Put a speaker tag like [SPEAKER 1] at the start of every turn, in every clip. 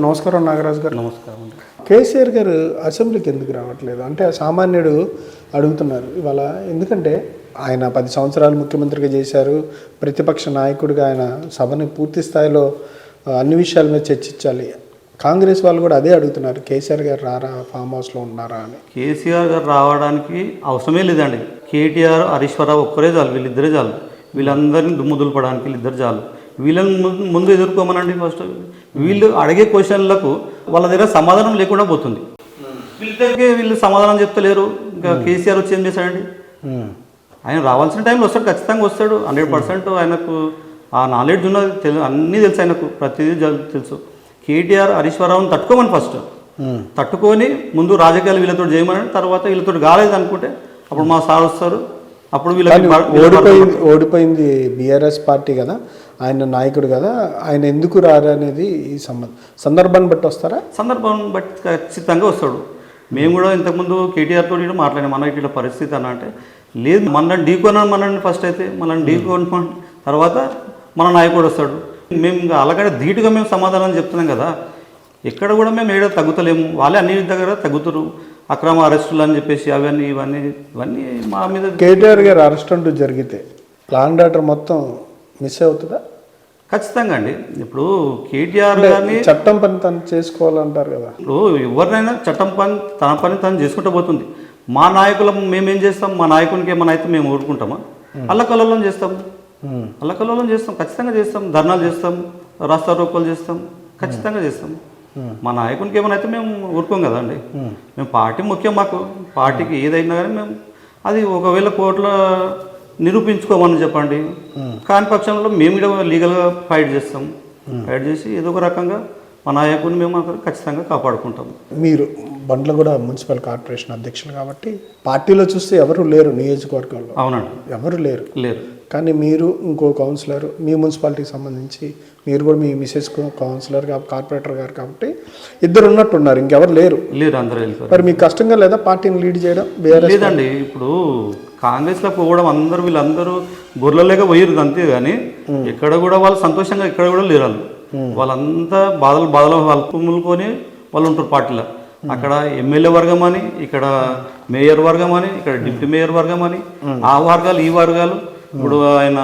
[SPEAKER 1] నమస్కారం నాగరాజు గారు.
[SPEAKER 2] నమస్కారం అండి.
[SPEAKER 1] కేసీఆర్ గారు అసెంబ్లీకి ఎందుకు రావట్లేదు అంటే సామాన్యుడు అడుగుతున్నారు ఇవాళ. ఎందుకంటే ఆయన 10 సంవత్సరాలు ముఖ్యమంత్రిగా చేశారు, ప్రతిపక్ష నాయకుడిగా ఆయన సభని పూర్తి స్థాయిలో అన్ని విషయాల మీద చర్చించాలి. కాంగ్రెస్ వాళ్ళు కూడా అదే అడుగుతున్నారు, కేసీఆర్ గారు రారా, ఫామ్ హౌస్లో ఉన్నారా అని.
[SPEAKER 2] కేసీఆర్ గారు రావడానికి అవసరమే లేదండి. కేటీఆర్, హరీశ్వరరావు ఒక్కరే చాలు, వీళ్ళిద్దరే చాలు. వీళ్ళందరినీ దుమ్ము దులపడానికి వీళ్ళిద్దరు చాలు. వీళ్ళని ముందు ఎదుర్కోమనండి. ఫస్ట్ వీళ్ళు అడిగే క్వశ్చన్లకు వాళ్ళ దగ్గర సమాధానం లేకుండా పోతుంది. వీళ్ళిద్దరికి వీళ్ళు సమాధానం చెప్తలేరు. ఇంకా కేసీఆర్ వచ్చి ఏం చేశాడండి? ఆయన రావాల్సిన టైంలో వస్తాడు, ఖచ్చితంగా వస్తాడు. 100% ఆయనకు ఆ నాలెడ్జ్ ఉన్నది, అన్నీ తెలుసు ఆయనకు, ప్రతిదీ తెలుసు. కేటీఆర్, హరీశ్వరరావుని తట్టుకోమని ఫస్ట్ తట్టుకొని ముందు రాజకీయాలు వీళ్ళతో చేయమని, తర్వాత వీళ్ళతో కాలేదు అనుకుంటే అప్పుడు మా సార్ వస్తారు. అప్పుడు
[SPEAKER 1] ఓడిపోయింది బీఆర్ఎస్ పార్టీ కదా, ఆయన నాయకుడు కదా, ఆయన ఎందుకు రారు అనేది ఈ సందర్భాన్ని బట్టి వస్తారా?
[SPEAKER 2] సందర్భాన్ని బట్టి ఖచ్చితంగా వస్తాడు. మేము కూడా ఇంతకుముందు కేటీఆర్ తోటి మాట్లాడాం, మన ఇట్లా పరిస్థితి అని. అంటే లేదు, మనల్ని ఢీకొనాలి, మనల్ని ఫస్ట్ అయితే మనల్ని ఢీకొని తర్వాత మన నాయకుడు వస్తాడు. మేము ఇంకా అలాగే ధీటుగా మేము సమాధానం చెప్తున్నాం కదా. ఎక్కడ కూడా మేము ఏదో తగ్గుతలేము, వాళ్ళే అన్ని దగ్గర తగ్గుతారు. అక్రమ అరెస్టులు అని చెప్పేసి అవన్నీ ఇవన్నీ మా మీద.
[SPEAKER 1] కేటీఆర్ గారు అరెస్ట్ అంటూ జరిగితే ప్లాన్ డాటర్ మొత్తం మిస్ అవుతుందా?
[SPEAKER 2] ఖచ్చితంగా అండి. ఇప్పుడు కేటీఆర్ గారిని
[SPEAKER 1] చట్టం పని తను చేసుకోవాలంటారు కదా.
[SPEAKER 2] ఇప్పుడు ఎవరినైనా చట్టం పని తన పని తను చేసుకుంటూ పోతుంది. మా నాయకులం మేమేం చేస్తాం? మా నాయకునికి ఏమైనా అయితే మేము ఊరుకుంటామా? అల్లకల్లోలం చేస్తాం, ఖచ్చితంగా చేస్తాం. ధర్నాలు చేస్తాం, రాస్తా రోకోలు చేస్తాం, ఖచ్చితంగా చేస్తాం. మా నాయకునికి ఏమైనా అయితే మేము ఊరుకోం కదండి. మేము పార్టీ ముఖ్యం, మాకు పార్టీకి ఏదైనా కానీ మేము అది ఒకవేళ కోర్టులో నిరూపించుకోమని చెప్పండి. కాని పక్షంలో మేము కూడా లీగల్గా ఫైట్ చేస్తాం. ఫైట్ చేసి ఏదో ఒక రకంగా మా నాయకుడిని మేము ఖచ్చితంగా కాపాడుకుంటాం.
[SPEAKER 1] మీరు బండ్లగూడ మున్సిపల్ కార్పొరేషన్ అధ్యక్షులు కాబట్టి పార్టీలో చూస్తే ఎవరు లేరు నియోజకవర్గంలో.
[SPEAKER 2] అవునండి,
[SPEAKER 1] ఎవరు లేరు. కానీ మీరు ఇంకో కౌన్సిలర్, మీ మున్సిపాలిటీకి సంబంధించి మీరు కూడా మీ మిసెస్ కౌన్సిలర్ కార్పొరేటర్ గారు కాబట్టి ఇద్దరు ఉన్నట్టున్నారు, ఇంకెవరు లేరు.
[SPEAKER 2] అందరూ వెళ్ళిపోయారు.
[SPEAKER 1] మరి మీకు కష్టంగా లేదా పార్టీని లీడ్ చేయడం?
[SPEAKER 2] లేదండి. ఇప్పుడు కాంగ్రెస్లో పోవడం అందరూ వీళ్ళందరూ గొర్రెలేక పోయారు అంతే, కానీ ఎక్కడ కూడా వాళ్ళు సంతోషంగా ఎక్కడ కూడా లేరు. వాళ్ళంతా బాధలు వాళ్ళు కుమ్ములుకొని వాళ్ళు ఉంటారు పార్టీలో. అక్కడ ఎమ్మెల్యే వర్గం అని, ఇక్కడ మేయర్ వర్గం అని, ఇక్కడ డిప్యూటీ మేయర్ వర్గం అని, ఆ వర్గాలు ఈ వర్గాలు. ఇప్పుడు ఆయన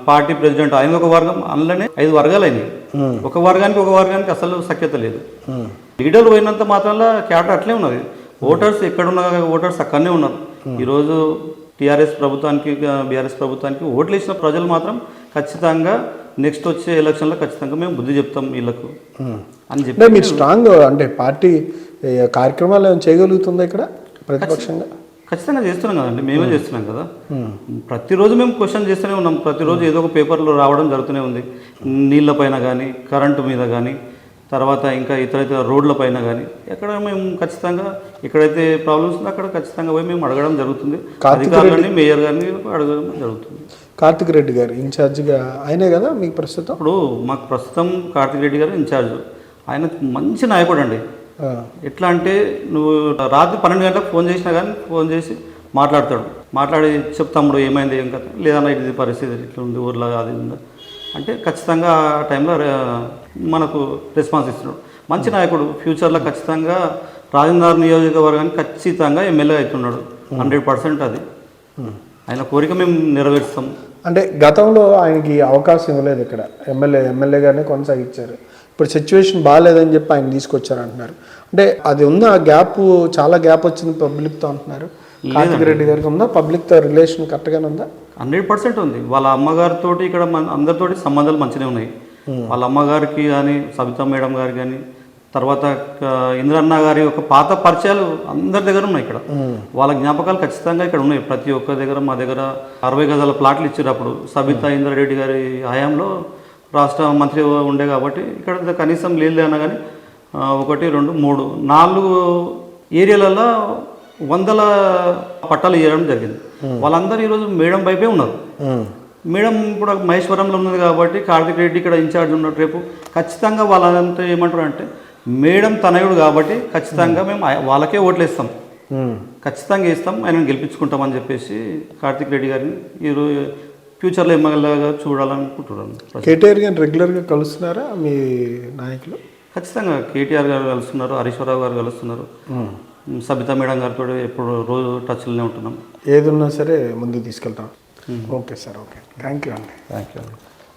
[SPEAKER 2] పార్టీ ప్రెసిడెంట్, ఆయన ఒక వర్గం, అందులోనే 5 వర్గాలు అయినాయి. ఒక వర్గానికి అసలు సఖ్యత లేదు. లీడర్లు పోయినంత మాత్రంలో క్యాడర్ అట్లే ఉన్నది. ఓటర్స్ ఎక్కడున్న ఓటర్స్ అక్కడనే ఉన్నారు. ఈరోజు టీఆర్ఎస్ ప్రభుత్వానికి, బీఆర్ఎస్ ప్రభుత్వానికి ఓట్లు ఇచ్చిన ప్రజలు మాత్రం ఖచ్చితంగా నెక్స్ట్ వచ్చే ఎలక్షన్లో ఖచ్చితంగా మేము బుద్ధి చెప్తాం వీళ్ళకు అని చెప్పి.
[SPEAKER 1] మీరు స్ట్రాంగ్ అంటే పార్టీ కార్యక్రమాలు ఏమైనా చేయగలుగుతుందా ఇక్కడ ప్రతిపక్షంగా?
[SPEAKER 2] ఖచ్చితంగా చేస్తున్నాం కదండి, మేమే చేస్తున్నాం కదా. ప్రతిరోజు మేము క్వశ్చన్ చేస్తూనే ఉన్నాం. ప్రతిరోజు ఏదో ఒక పేపర్లో రావడం జరుగుతూనే ఉంది. నీళ్ళ పైన కానీ, కరెంటు మీద కానీ, తర్వాత ఇంకా ఇతర రోడ్ల పైన కానీ, ఎక్కడ మేము ఖచ్చితంగా ఎక్కడైతే ప్రాబ్లమ్స్ ఉందో అక్కడ ఖచ్చితంగా పోయి మేము అడగడం జరుగుతుంది. అధికారులని, మేయర్ గారిని అడగడం జరుగుతుంది.
[SPEAKER 1] కార్తిక్ రెడ్డి గారు ఇన్ఛార్జిగా ఆయనే కదా మీకు ప్రస్తుతం?
[SPEAKER 2] ఇప్పుడు మాకు ప్రస్తుతం కార్తిక్ రెడ్డి గారు ఇన్ఛార్జ్. ఆయన మంచి నాయకుడు అండి. ఎట్లా అంటే నువ్వు రాత్రి 12 గంటలకు ఫోన్ చేసినా కానీ ఫోన్ చేసి మాట్లాడి చెప్తాముడు ఏమైంది, ఏం కథ, లేదన్నా ఇది పరిస్థితి ఇట్లా ఉంది ఊర్లో, అది ఉందా అంటే ఖచ్చితంగా ఆ టైంలో మనకు రెస్పాన్స్ ఇస్తున్నాడు. మంచి నాయకుడు. ఫ్యూచర్లో ఖచ్చితంగా రాజేంద్ర నియోజకవర్గానికి ఖచ్చితంగా ఎమ్మెల్యే అవుతున్నాడు. 100% అది ఆయన కోరిక మేము నెరవేరుస్తాం.
[SPEAKER 1] అంటే గతంలో ఆయనకి అవకాశం ఇవ్వలేదు, ఇక్కడ ఎమ్మెల్యేగానే కొనసాగించారు. ఇప్పుడు సిచ్యువేషన్ బాగాలేదని చెప్పి ఆయన తీసుకొచ్చారు అంటున్నారు. అంటే అది ఉందా గ్యాప్? చాలా గ్యాప్ వచ్చింది పబ్లిక్తో అంటున్నారు. కార్తిక్ రెడ్డి గారికి ఉందా పబ్లిక్తో రిలేషన్ కరెక్ట్గానే ఉందా?
[SPEAKER 2] 100% ఉంది. వాళ్ళ అమ్మగారితో ఇక్కడ అందరితోటి సంబంధాలు మంచిగా ఉన్నాయి. వాళ్ళ అమ్మగారికి కానీ, సబితా మేడం గారికి కానీ, తర్వాత ఇంద్రన్న గారి ఒక పాత పరిచయాలు అందరి దగ్గర ఉన్నాయి ఇక్కడ. వాళ్ళ జ్ఞాపకాలు ఖచ్చితంగా ఇక్కడ ఉన్నాయి ప్రతి ఒక్క దగ్గర. మా దగ్గర 60 గజాల ప్లాట్లు ఇచ్చారు అప్పుడు సబితా ఇంద్రారెడ్డి గారి హయాంలో. రాష్ట్ర మంత్రి ఉండే కాబట్టి ఇక్కడ కనీసం లేదు అన్నా కానీ 1, 2, 3, 4 ఏరియాలలో 100 పట్టాలు ఇవ్వడం జరిగింది. వాళ్ళందరూ ఈరోజు మేడం వైపే ఉన్నారు. మేడం ఇప్పుడు మహేశ్వరంలో ఉన్నది కాబట్టి కార్తిక్ రెడ్డి ఇక్కడ ఇన్ఛార్జ్ ఉన్నట్టు రేపు ఖచ్చితంగా వాళ్ళంతా ఏమంటారు అంటే మేడం తనయుడు కాబట్టి ఖచ్చితంగా మేము వాళ్ళకే ఓట్లు ఇస్తాం, ఖచ్చితంగా ఇస్తాం, ఆయనను గెలిపించుకుంటామని చెప్పేసి కార్తిక్ రెడ్డి గారిని ఈరోజు ఫ్యూచర్లో ఎమ్మెల్యేగా చూడాలనుకుంటున్నాను.
[SPEAKER 1] కేటీఆర్ గారిని రెగ్యులర్గా కలుస్తున్నారా మీ నాయకులు?
[SPEAKER 2] ఖచ్చితంగా కేటీఆర్ గారు కలుస్తున్నారు, హరీశ్వరరావు గారు కలుస్తున్నారు, సబితా మేడం గారితో ఎప్పుడు రోజు టచ్లోనే ఉంటున్నాం.
[SPEAKER 1] ఏది ఉన్నా సరే ముందుకు తీసుకెళ్తాం. Okay sir, okay, thank you అండి.
[SPEAKER 2] Thank you.